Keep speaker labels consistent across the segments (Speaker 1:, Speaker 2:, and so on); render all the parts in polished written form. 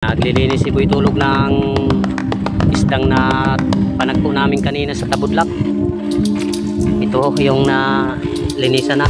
Speaker 1: Naglilinis si Boy Tulog ng isdang na panagpo namin kanina sa Tabudlak. Ito yung na linisan na.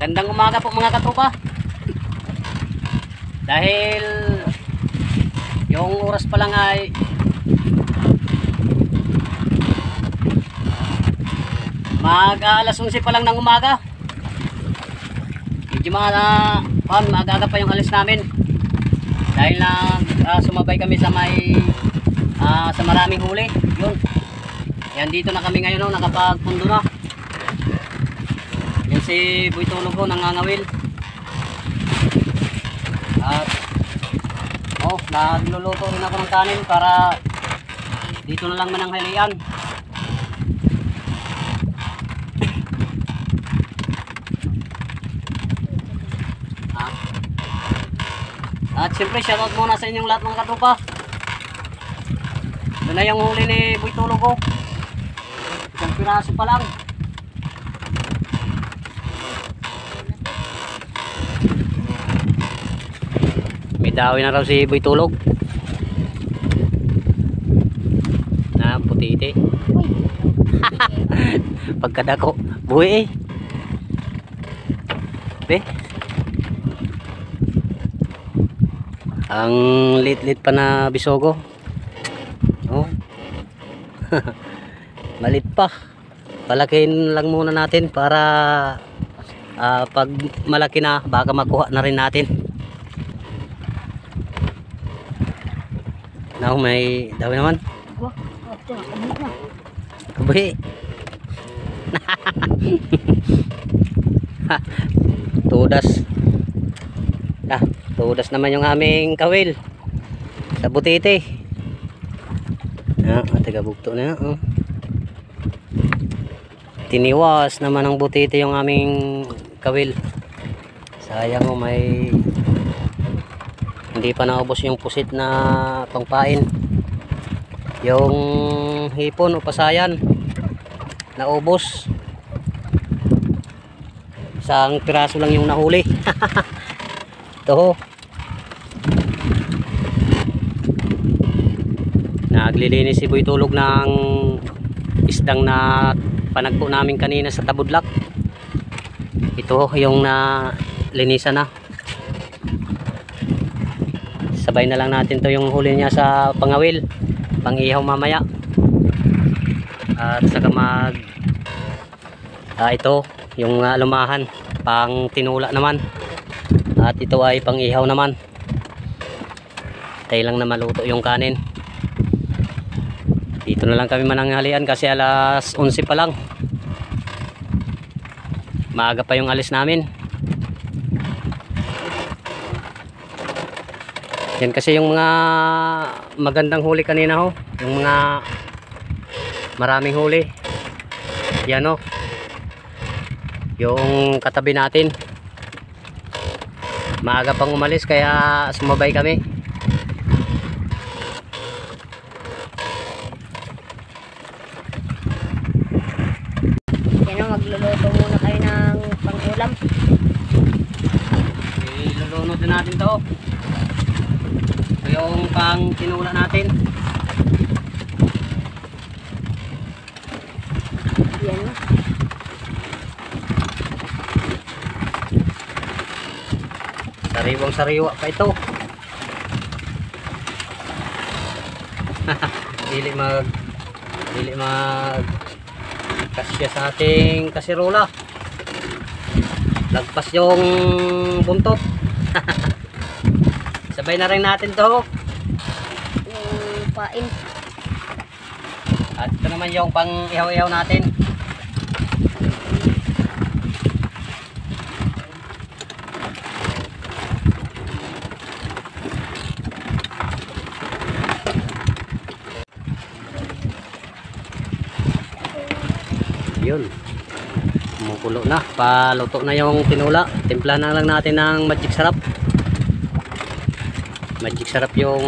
Speaker 1: Magandang umaga po mga katropa. Dahil yung oras pa lang ay mag-alas 11 pa lang ng umaga. Medyo maaga pa yung alis namin. Dahil na sumabay kami sa sa maraming huli. Yun. Yan, dito na kami ngayon, nakapagpundo na. Yan si Boy Tulog nangangawil. At nagluluto rin ako ng kanin para dito na lang mananghalian. At siyempre shoutout muna sa inyong lahat mga katropa. Ito na yung huli ni Boy Tulog. Isang piraso pa lang. May dawi na raw si Boy Tulog na putiti. Pagkadako buhi be ang lit pa na bisogo. Malit pa, palakihin lang muna natin para pag malaki na baka makuha na rin natin. May dawi naman. Kabuhi. Tudas. Tudas naman yung aming kawil sa butiti. Taga bugto na. Tiniwas naman ang butiti yung aming kawil. Sayang may hindi pa naubos yung pusit na pangpain. Yung hipon o pasayan naubos. Isang piraso lang yung nahuli. Ito. Naglilinis si Boy Tulog ng isdang na panagpo namin kanina sa Tabudlak. Ito yung na linisan na. Sabay na lang natin to yung huli niya sa pangawil, pang-ihaw mamaya. At saka ito yung lumahan, pang tinula naman. At ito ay pang-ihaw naman. Tayo lang na maluto yung kanin. Dito na lang kami mananghalian kasi alas 11 pa lang. Maaga pa yung alis namin. Yan kasi yung mga magandang huli kanina yung mga maraming huli. Yan yung katabi natin. Maaga pang umalis kaya sumabay kami.
Speaker 2: Yan magluluto muna kayo ng pang-ulam.
Speaker 1: Ilulunod din natin to. Yung pang tinula natin.
Speaker 2: Yan
Speaker 1: Sariwang sariwa pa ito. Dili mag kasya sa ating kasirola. Lagpas yung buntot. Sabay na rin natin to.
Speaker 2: Yung pain.
Speaker 1: At ito naman yung pang ihaw-ihaw natin. Yun, kumukulo na, paluto na yung tinula. Timpla na lang natin ng magic sarap. Magic sarap yung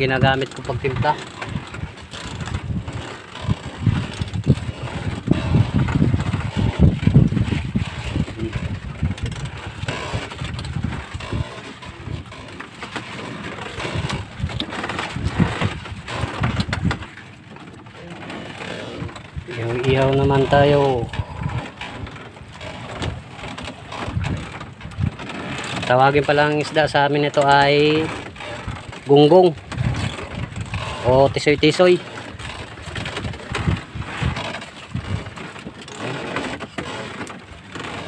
Speaker 1: ginagamit ko pag timpla. Yung ihaw naman tayo. Tawagin palang isda sa amin ito ay gunggong o tisoy-tisoy.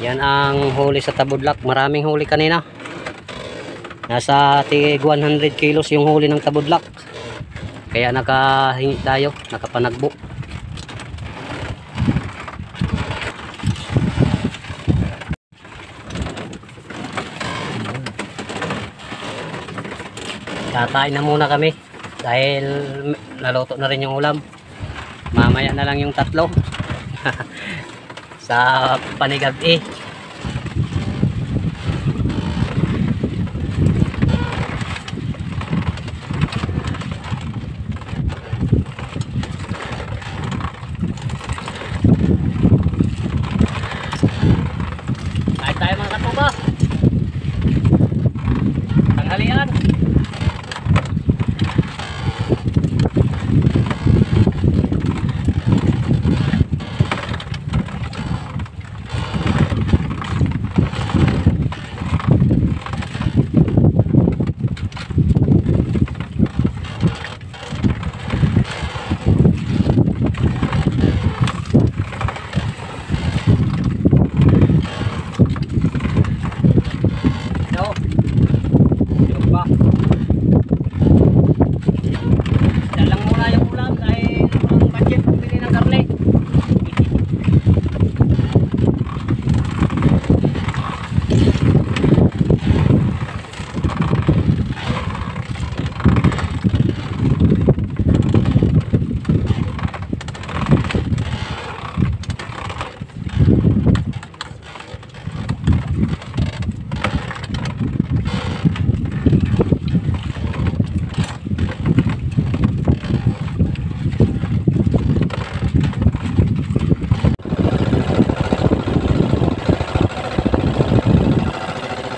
Speaker 1: Yan ang huli sa tabudlak. Maraming huli kanina. Nasa tig 100 kilos yung huli ng tabudlak. Kaya nakahingi tayo, nakapanagbo. Kakain na muna kami dahil naluto na rin yung ulam. Mamaya na lang yung tatlo sa panigag-i. Kain tayo mga katuba. Tanghalian.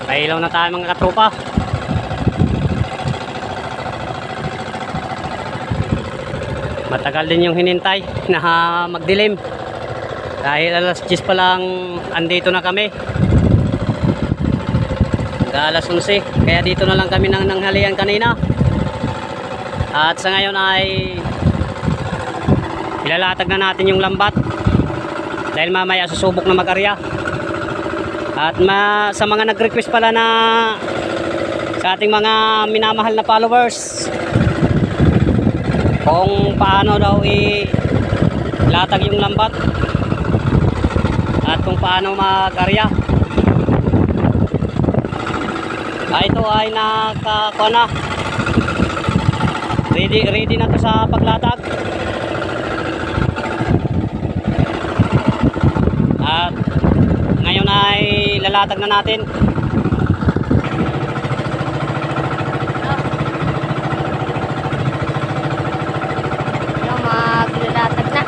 Speaker 1: Pailaw na tayo mga katropa. Matagal din yung hinintay na magdilim. Dahil alas 10 pa lang andito na kami. Alas 11. Kaya dito na lang kami nang nanghalian kanina. At sa ngayon ay ilalatag na natin yung lambat. Dahil mamaya susubok na mag-arya. At sa mga nag-request pala na sa ating mga minamahal na followers kung paano daw ilatag yung lambat at kung paano mag-arya. Ito ay nakakuha na. Ready na to sa paglatag. At ngayon ay lalatag na natin.
Speaker 2: Maglalatag na.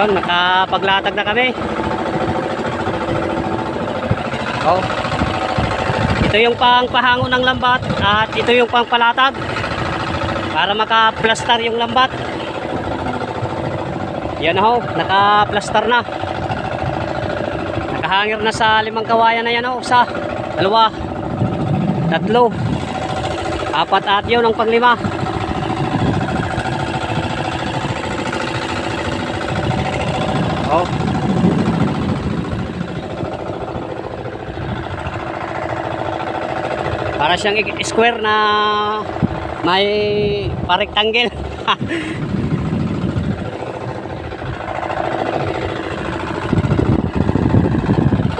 Speaker 1: Yun, nakapaglatag na kami. Oh. Ito yung pangpahango ng lambat at ito yung pangpalatag para maka-plaster yung lambat. Yan ho, naka-plaster na. Nakahangir na sa 5 kawayan na yan ho. 1, 2, 3, 4 at yun ang pang-5. Oh. Para siyang square na may pa-rectangle.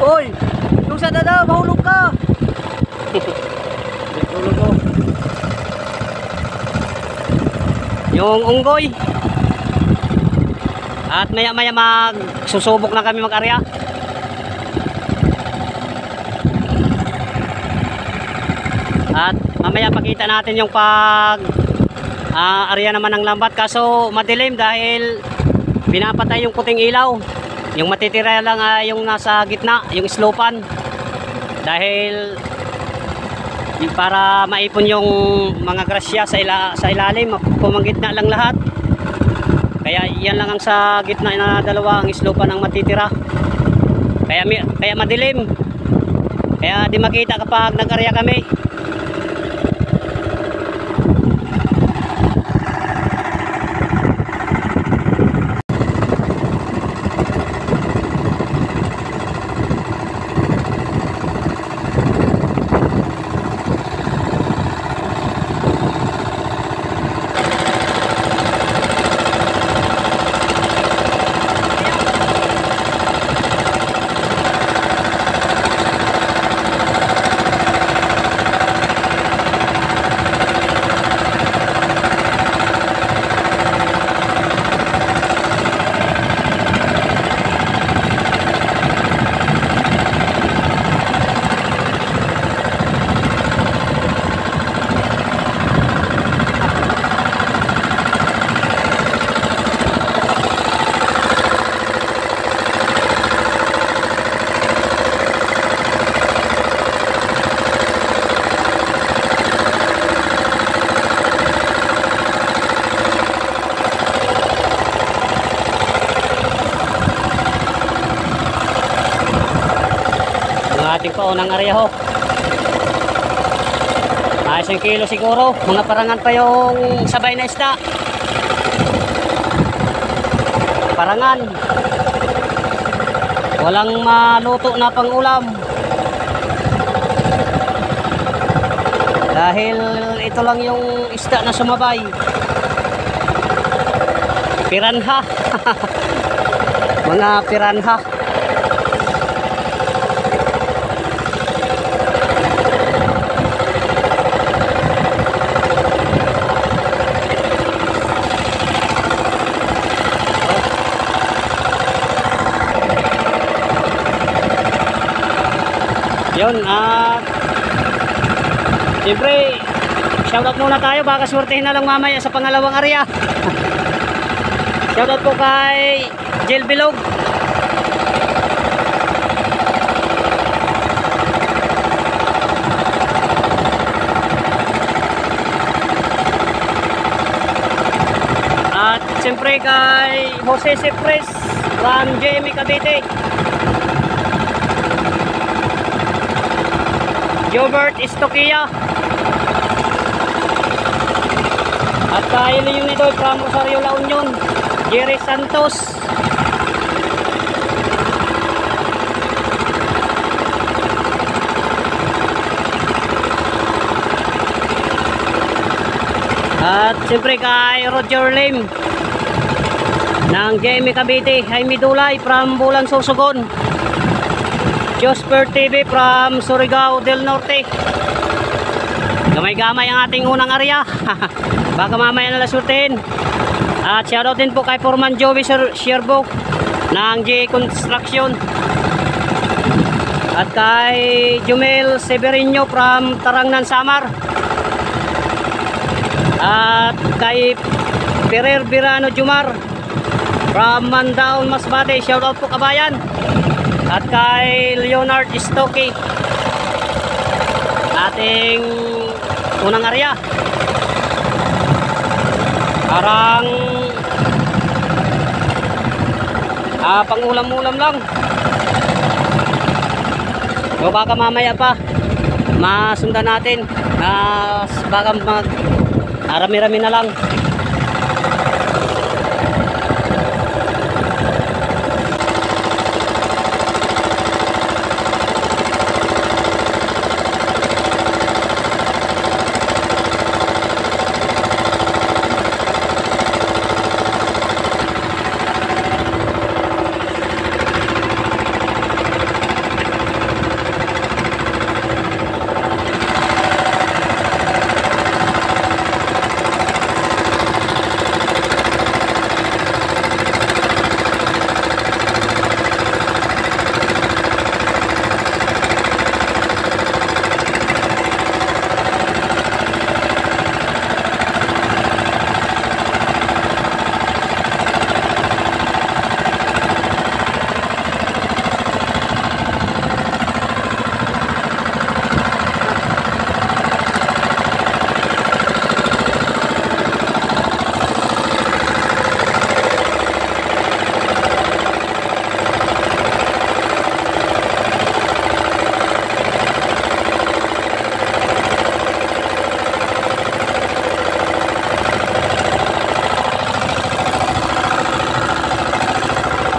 Speaker 1: Oy, nung sa dada, mahulog ka. Mahulog ko. Yung unggoy. At maya maya susubok na kami mag-arya. At mamaya pakita natin yung arya naman ng lambat. Kaso madilim dahil pinapatay yung puting ilaw. Yung matitira lang yung nasa gitna, yung slopan. Dahil para maipon yung mga grasya sa ilalim, pumagitna lang lahat. Kaya yan lang ang sa gitna na dalawa ang slopan ang matitira. Kaya madilim. Kaya di makita kapag nag-arya kami. Ating paunang area ho. Ay, 1 kilo siguro. Mga parangan pa yung sabay na isda. Parangan. Walang maluto na pang-ulam. Dahil ito lang yung isda na sumabay. Piranha. Mga piranha. Yun, siyempre shoutout muna tayo, baka swertehin na lang mamaya sa pangalawang area. Shoutout po kay Jill Bilog. At siyempre kay Jose Cipres from JME Cavite. Jobert Estoquia. At kay Leonido from Rosario La Union, Jerry Santos. At siyempre kay Roger Lim ng JME Cavite, Jaime Dulay from Bulan Sorsogon, Josper TV from Surigao del Norte. Gamay-gamay ang ating unang area. Baka mamaya na lasurtin. At shoutout din po kay Foreman Joey Sherbo ng J Construction. At kay Jumel Severino from Tarangnan, Samar. At kay Perer Birano Jumar From Mandaon, Masbate. Shout out po kabayan. At kay Leonard Stocky, ating unang area. Parang pang-ulam-ulam lang. So baka mamaya pa masundan natin. Baka rami-rami na lang.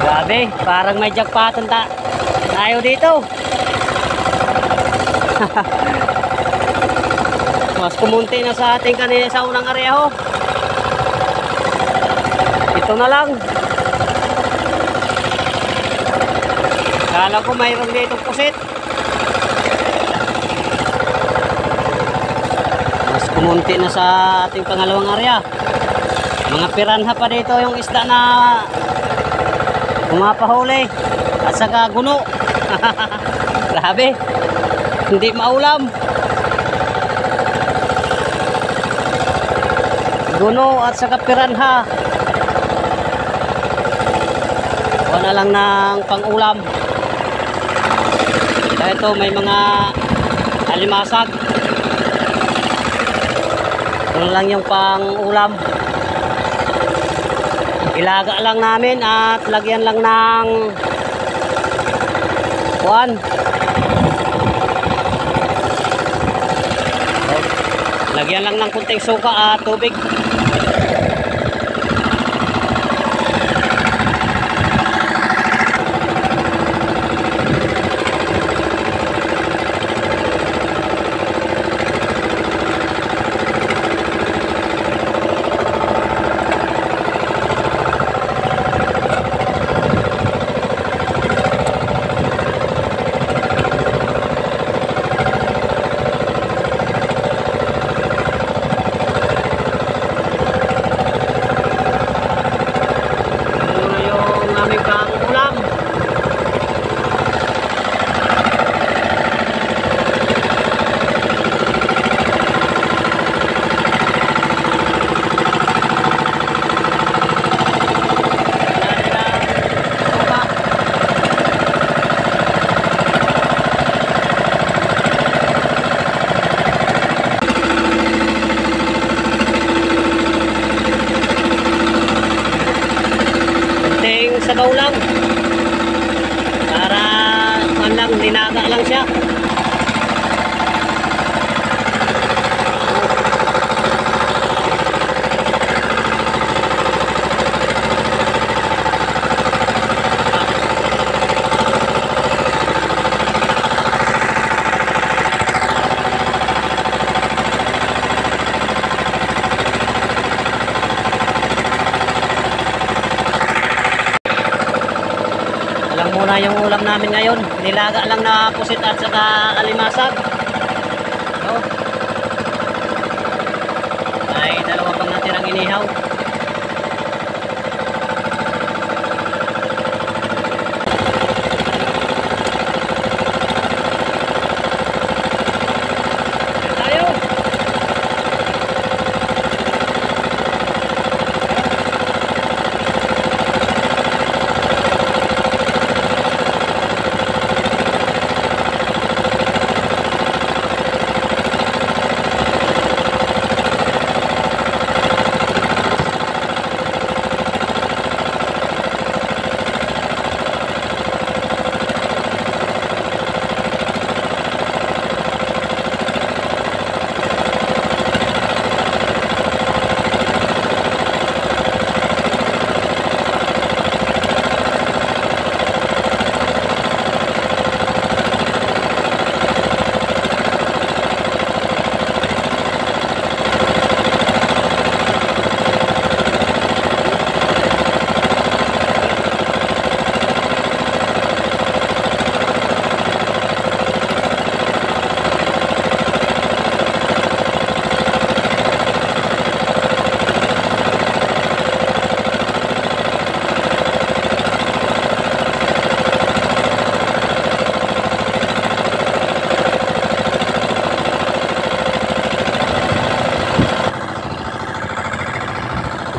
Speaker 1: Grabe, parang may jackpotan tayo dito. Mas kumunti na sa ating kanina sa unang areho. Ito na lang. Kala ko mayroon dito pusit. Mas kumunti na sa ating pangalawang area. Mga piranha pa dito yung isda na pumapahuli at saka guno. Grabe, hindi maulam. Guno at saka piranha. Wala lang ng pang-ulam. Dahil ito may mga alimasag. Ito lang yung pang-ulam. Ilaga lang namin at lagyan lang ng lagyan lang ng kunting suka at tubig. Sabaw lang para lang dinaga lang siya. Muna yung ulam namin ngayon, nilaga lang na pusit at saka alimasag. Ay dalawa pang natirang inihaw.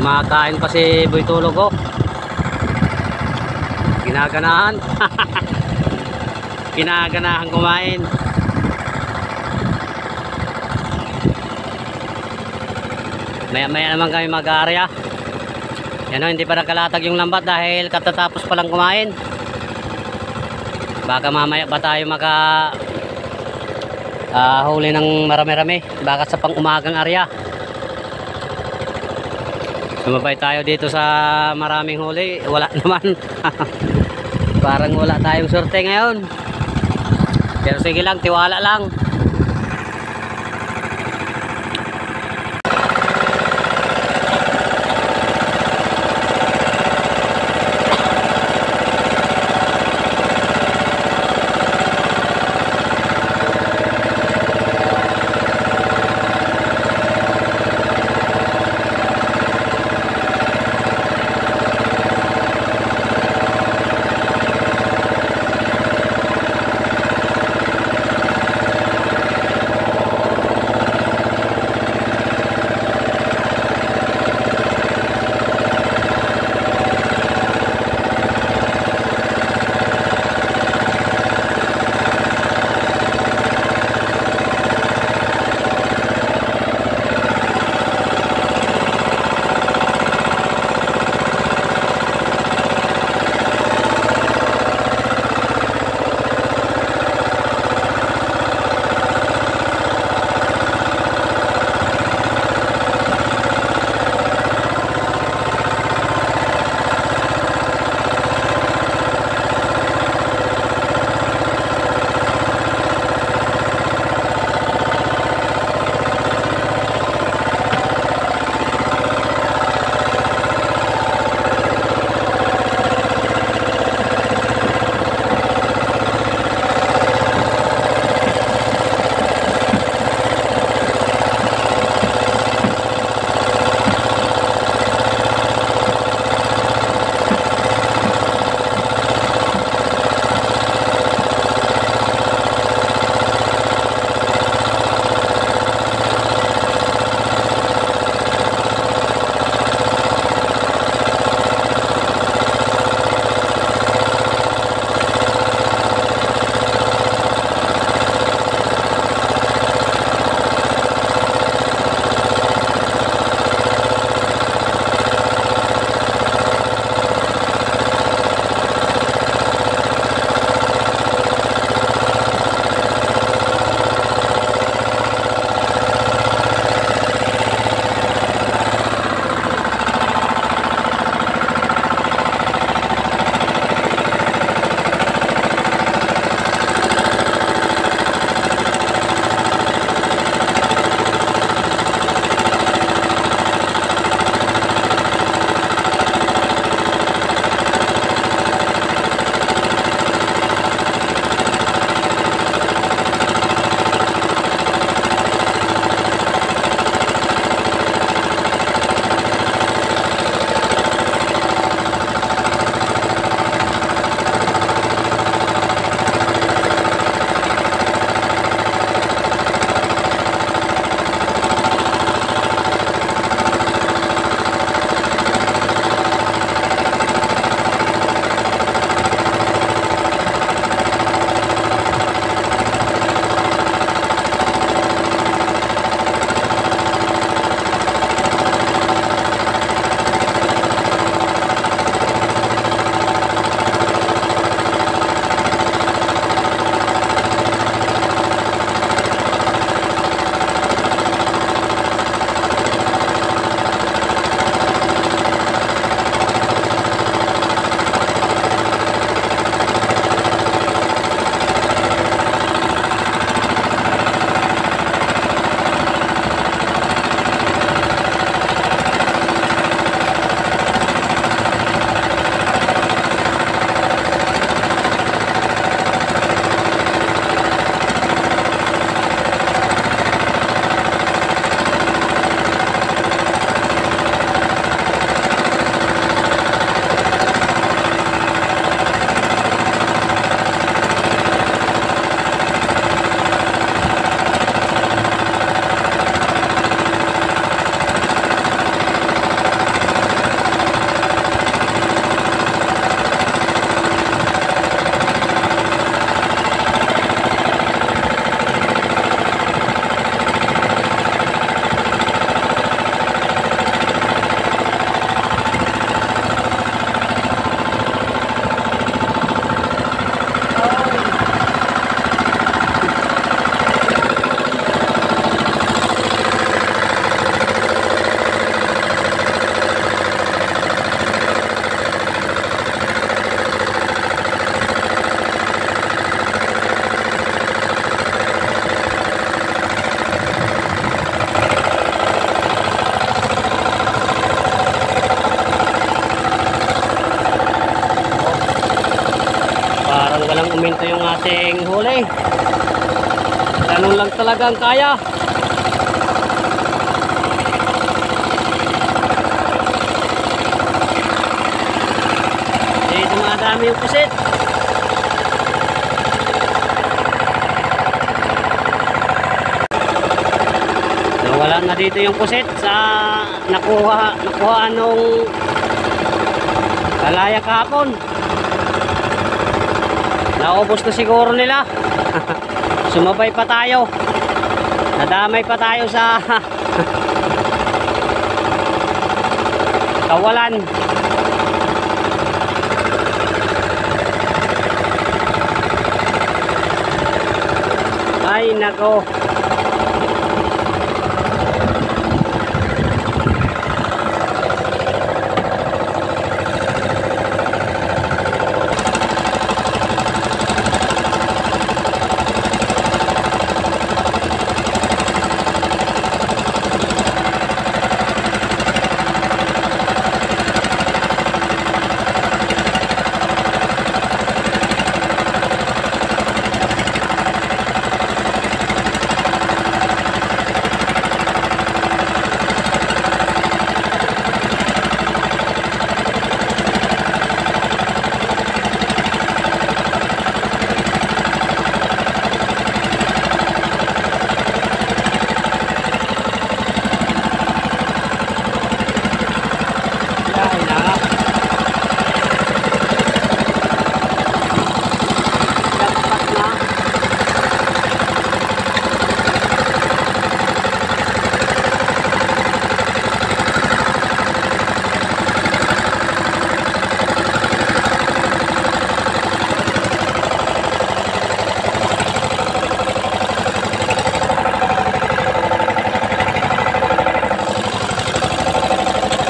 Speaker 1: Kumakain pa si Boy Tulog, oh. Ginaganahan. Ginaganahan kumain. Maya-maya naman kami mag-aarya. Yan o, hindi pa nakalatag yung lambat dahil katatapos pa lang kumain. Baka mamaya ba tayo huli ng marami-rami. Baka sa pang-umagang arya. Sumabay tayo dito sa maraming huli. Wala naman. Parang wala tayong sorte ngayon. Pero sige lang, tiwala lang. Ganun lang talaga ang kaya. Eh, dumadami yung pusit. Nawala na dito yung pusit sa nakuha nung kalaya kahapon. Naubos na siguro nila. Sumabay pa tayo. Nadamay pa tayo sa kawalan. Ay nako.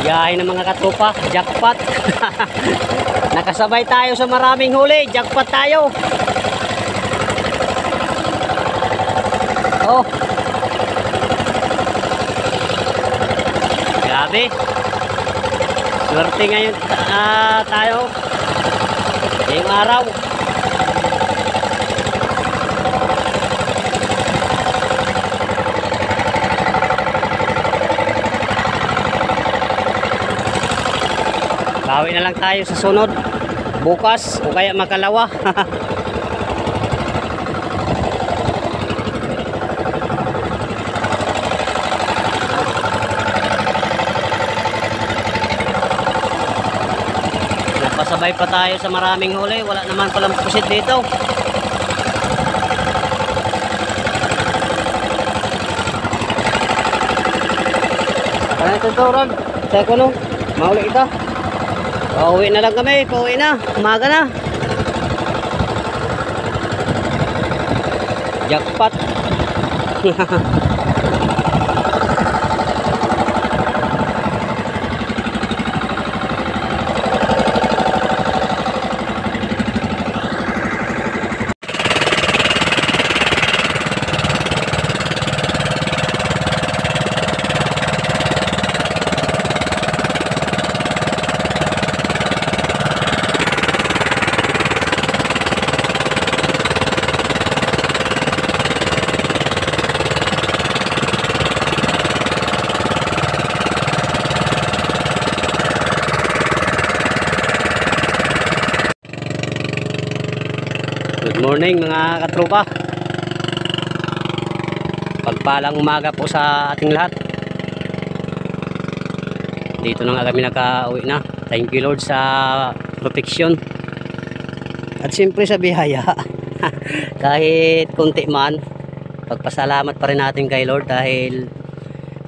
Speaker 1: Biyahe ng mga katropa, jackpot. Nakasabay tayo sa maraming huli, jackpot tayo. Oh. Grabe. Swerte ngayon tayo. Ngayong araw. Bawi na lang tayo sa sunod. Bukas o kaya makalawa. Napasabay pa tayo sa maraming huli. Wala naman palang pusit dito. Ano ito to, Rod? Sa ko no? Mahuli kita. Pauwi na lang kami, pauwi na, umaga na. Jackpot. Good morning mga katropa. Pagpalang umaga po sa ating lahat. Dito na nga kami nakauwi na. Thank you Lord sa protection. At siyempre sa biyaya. Kahit konti man, pagpasalamat pa rin natin kay Lord dahil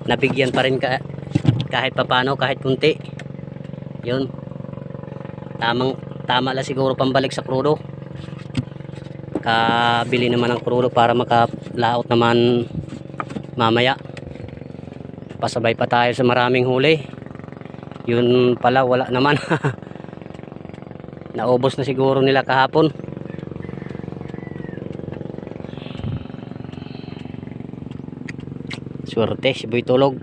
Speaker 1: nabigyan pa rin kahit papano, kahit konti. Yun. Tama lang siguro pambalik sa krudo. Kabili naman ng krudo para makalaot naman mamaya. Pasabay pa tayo sa maraming huli. Yun pala wala naman. Naubos na siguro nila kahapon. Swerte si Boy Tulog.